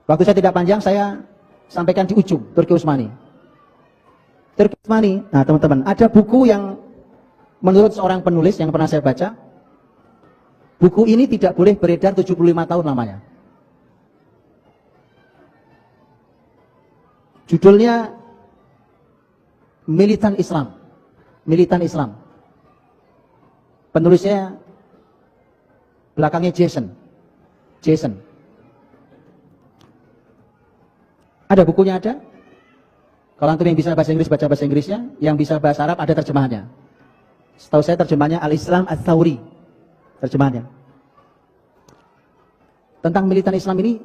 Waktu saya tidak panjang, saya sampaikan di ujung, Turki Utsmani. Turki Utsmani, nah teman-teman, ada buku yang menurut seorang penulis yang pernah saya baca, buku ini tidak boleh beredar 75 tahun lamanya. Judulnya Militan Islam. Militan Islam. Penulisnya belakangnya Jason. Ada bukunya ada. Kalau antum yang bisa bahasa Inggris baca bahasa Inggrisnya, yang bisa bahasa Arab ada terjemahannya. Setahu saya terjemahannya Al-Islam Ats-Tsauri. Terjemahannya. Tentang militan Islam ini,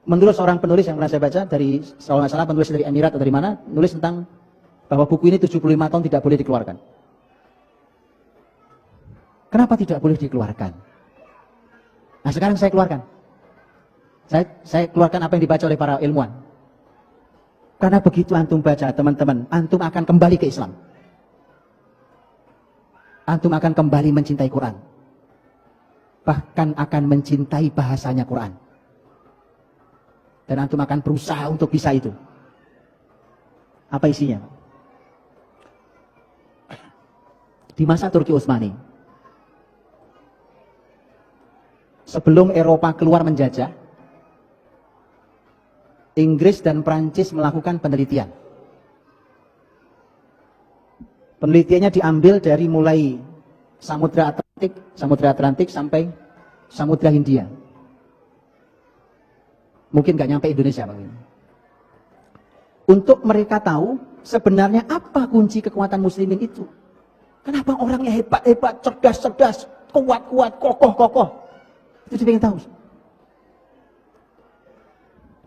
menurut seorang penulis yang pernah saya baca dari, kalau nggak salah penulis dari Emirat atau dari mana, nulis tentang bahwa buku ini 75 tahun tidak boleh dikeluarkan. Kenapa tidak boleh dikeluarkan? Nah sekarang saya keluarkan. Saya keluarkan apa yang dibaca oleh para ilmuwan. Karena begitu antum baca, teman-teman, antum akan kembali ke Islam. Antum akan kembali mencintai Quran. Bahkan akan mencintai bahasanya Quran. Dan antum akan berusaha untuk bisa itu. Apa isinya? Di masa Turki Utsmani, sebelum Eropa keluar menjajah, Inggris dan Prancis melakukan penelitian. Penelitiannya diambil dari mulai Samudra Atlantik sampai Samudra Hindia. Mungkin nggak nyampe Indonesia, Bang. Untuk mereka tahu sebenarnya apa kunci kekuatan muslimin itu. Kenapa orangnya hebat-hebat, cerdas-cerdas, kuat-kuat, kokoh-kokoh. Itu dia ingin tahu.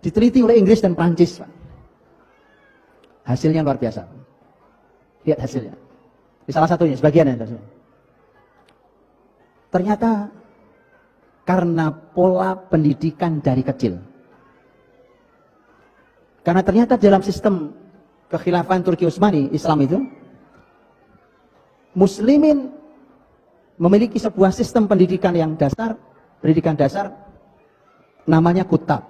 Diteliti oleh Inggris dan Prancis, Pak. Hasilnya luar biasa. Lihat hasilnya. Ini salah satunya, sebagian ya. Ternyata karena pola pendidikan dari kecil. Karena ternyata dalam sistem kekhilafan Turki Utsmani, Islam itu, muslimin memiliki sebuah sistem pendidikan yang dasar, pendidikan dasar, namanya kutab.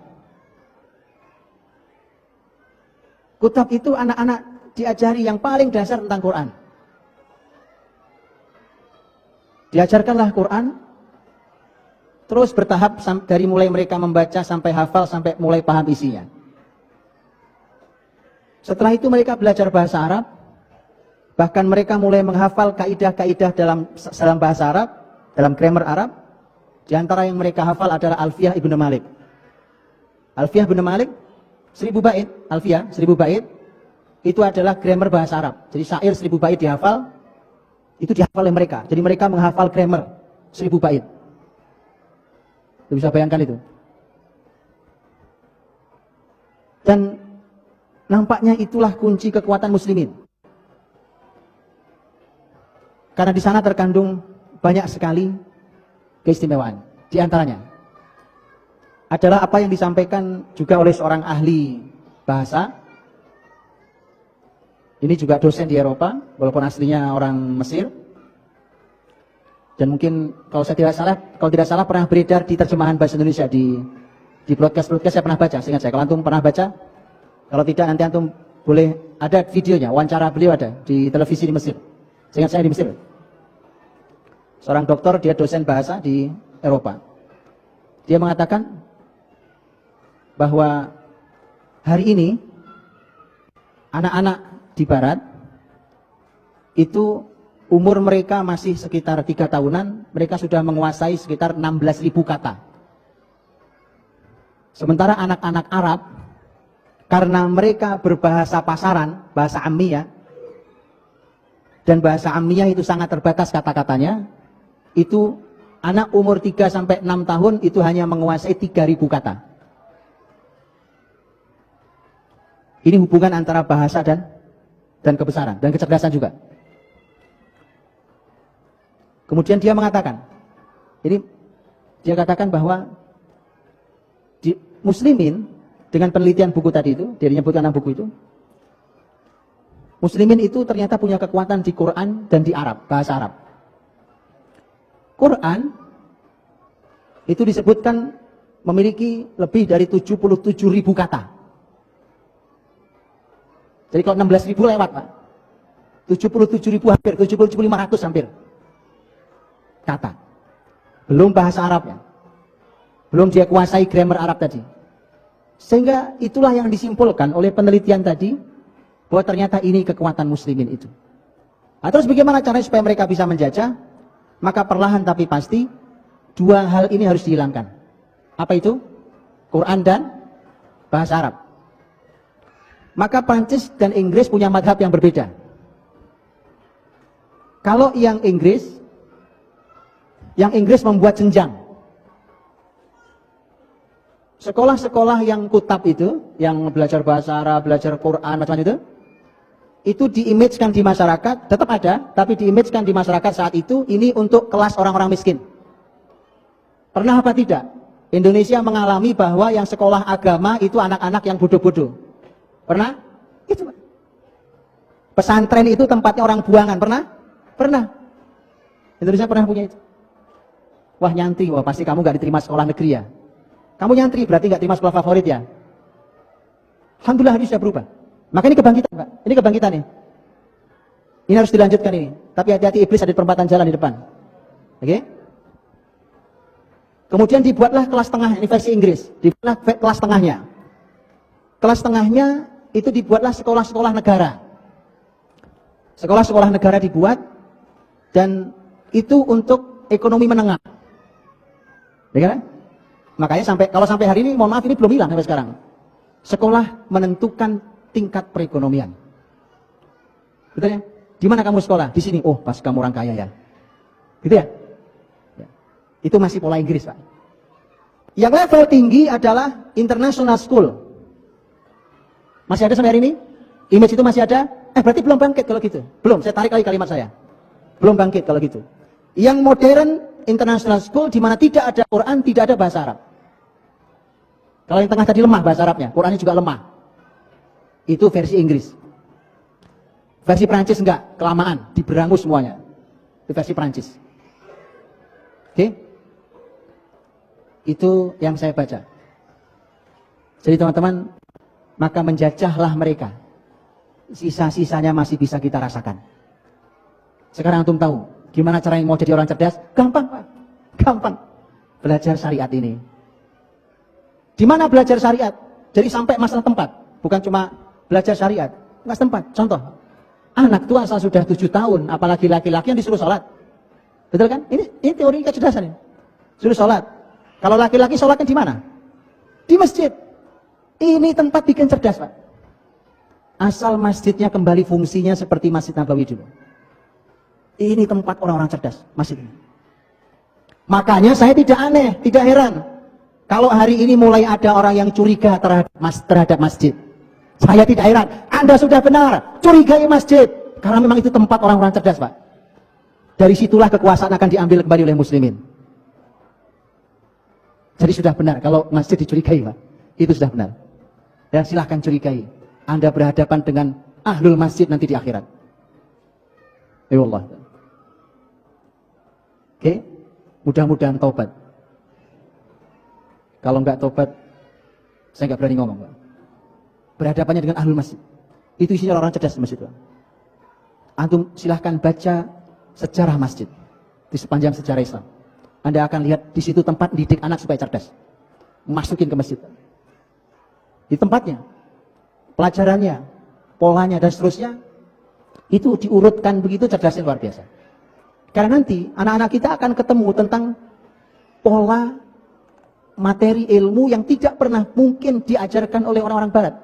Kutab itu anak-anak diajari yang paling dasar tentang Quran. Diajarkanlah Quran, terus bertahap dari mulai mereka membaca sampai hafal, sampai mulai paham isinya. Setelah itu mereka belajar bahasa Arab, bahkan mereka mulai menghafal kaidah-kaidah dalam bahasa Arab, dalam grammar Arab. Di antara yang mereka hafal adalah Alfiyah Ibnu Malik. Alfiyah Ibnu Malik 1000 bait, Alfiyah 1000 bait itu adalah grammar bahasa Arab. Jadi syair 1000 bait dihafal, itu dihafal oleh mereka. Jadi mereka menghafal grammar 1000 bait. Anda bisa bayangkan itu. Dan nampaknya itulah kunci kekuatan muslimin. Karena di sana terkandung banyak sekali keistimewaan. Di antaranya adalah apa yang disampaikan juga oleh seorang ahli bahasa. Ini juga dosen di Eropa, walaupun aslinya orang Mesir. Dan mungkin kalau tidak salah pernah beredar di terjemahan bahasa Indonesia di broadcast saya pernah baca. Seingat saya, kalau antum pernah baca, kalau tidak nanti antum boleh ada videonya, wawancara beliau ada di televisi di Mesir. Seingat saya di Mesir. Seorang dokter, dia dosen bahasa di Eropa. Dia mengatakan bahwa hari ini anak-anak di barat itu umur mereka masih sekitar 3 tahunan, mereka sudah menguasai sekitar 16.000 kata. Sementara anak-anak Arab, karena mereka berbahasa pasaran, bahasa Ammiyah, dan bahasa Ammiyah itu sangat terbatas kata-katanya, itu anak umur 3 sampai 6 tahun itu hanya menguasai 3.000 kata. Ini hubungan antara bahasa dan kebesaran dan kecerdasan juga. Kemudian dia mengatakan, jadi dia katakan bahwa di muslimin dengan penelitian buku tadi itu, dia menyebutkan 6 buku itu, muslimin itu ternyata punya kekuatan di Quran dan di Arab, bahasa Arab. Quran itu disebutkan memiliki lebih dari 77.000 kata. Jadi kalau 16.000 lewat Pak. 77.000 hampir, 77.500 hampir kata. Belum bahasa Arabnya. Belum dia kuasai grammar Arab tadi. Sehingga itulah yang disimpulkan oleh penelitian tadi, bahwa ternyata ini kekuatan muslimin itu. Nah, terus bagaimana caranya supaya mereka bisa menjajah? Maka perlahan tapi pasti, dua hal ini harus dihilangkan. Apa itu? Quran dan bahasa Arab. Maka Prancis dan Inggris punya madhab yang berbeda. Kalau yang Inggris membuat jenjang. Sekolah-sekolah yang kutab itu, yang belajar bahasa Arab, belajar Quran, macam-macam itu diimagekan di masyarakat, tetap ada, tapi diimagekan di masyarakat saat itu, ini untuk kelas orang-orang miskin. Pernah apa tidak? Indonesia mengalami bahwa yang sekolah agama itu anak-anak yang bodoh-bodoh. Pernah? Itu. Pesantren itu tempatnya orang buangan. Pernah? Pernah. Indonesia pernah punya itu. Wah nyantri, wah pasti kamu gak diterima sekolah negeri ya. Kamu nyantri berarti gak terima sekolah favorit ya. Alhamdulillah ini sudah berubah. Maka ini kebangkitan Pak. Ini kebangkitan nih. Ini harus dilanjutkan ini. Tapi hati-hati iblis ada di perempatan jalan di depan. Oke? Kemudian dibuatlah kelas tengah, ini versi Inggris. Dibuatlah kelas tengahnya. Kelas tengahnya itu dibuatlah sekolah-sekolah negara. Sekolah-sekolah negara dibuat dan itu untuk ekonomi menengah. Ya kan? Makanya kalau sampai hari ini, mohon maaf ini belum hilang sampai sekarang. Sekolah menentukan tingkat perekonomian. Betul ya? Di mana kamu sekolah? Di sini. Oh, pas kamu orang kaya ya. Gitu ya? Ya. Itu masih pola Inggris, Pak. Yang level tinggi adalah international school. Masih ada sampai hari ini? Image itu masih ada? Berarti belum bangkit kalau gitu. Belum, saya tarik lagi kalimat saya. Belum bangkit kalau gitu. Yang modern international school di mana tidak ada Quran, tidak ada bahasa Arab. Kalau yang tengah tadi lemah bahasa Arabnya, Qurannya juga lemah. Itu versi Inggris. Versi Prancis enggak, kelamaan, diberangus semuanya. Itu versi Prancis. Oke? Itu yang saya baca. Jadi teman-teman, maka menjajahlah mereka. Sisa-sisanya masih bisa kita rasakan. Sekarang antum tahu gimana caranya mau jadi orang cerdas? Gampang Pak, gampang. Belajar syariat ini. Di mana belajar syariat? Jadi sampai masalah tempat, bukan cuma belajar syariat, nggak tempat. Contoh, anak tua asal sudah 7 tahun, apalagi laki-laki yang disuruh sholat, betul kan? Ini teori kecerdasan ini. Suruh sholat. Kalau laki-laki sholatnya di mana? Di masjid. Ini tempat bikin cerdas Pak. Asal masjidnya kembali fungsinya seperti Masjid Nabawi dulu. Ini tempat orang-orang cerdas, masjid ini. Makanya saya tidak aneh, tidak heran kalau hari ini mulai ada orang yang curiga terhadap masjid. Saya tidak heran. Anda sudah benar, curigai masjid. Karena memang itu tempat orang-orang cerdas, Pak. Dari situlah kekuasaan akan diambil kembali oleh muslimin. Jadi sudah benar kalau masjid dicurigai, Pak. Itu sudah benar. Dan silahkan curigai. Anda berhadapan dengan ahlul masjid nanti di akhirat. Ya Allah. Oke, mudah-mudahan taubat. Kalau enggak taubat, saya enggak berani ngomong, Pak. Berhadapannya dengan ahlul masjid. Itu isinya orang cerdas di masjid, Pak. Antum silahkan baca sejarah masjid di sepanjang sejarah Islam. Anda akan lihat di situ tempat didik anak supaya cerdas. Masukin ke masjid. Di tempatnya, pelajarannya, polanya dan seterusnya itu diurutkan begitu cerdasnya luar biasa. Karena nanti anak-anak kita akan ketemu tentang pola materi ilmu yang tidak pernah mungkin diajarkan oleh orang-orang barat.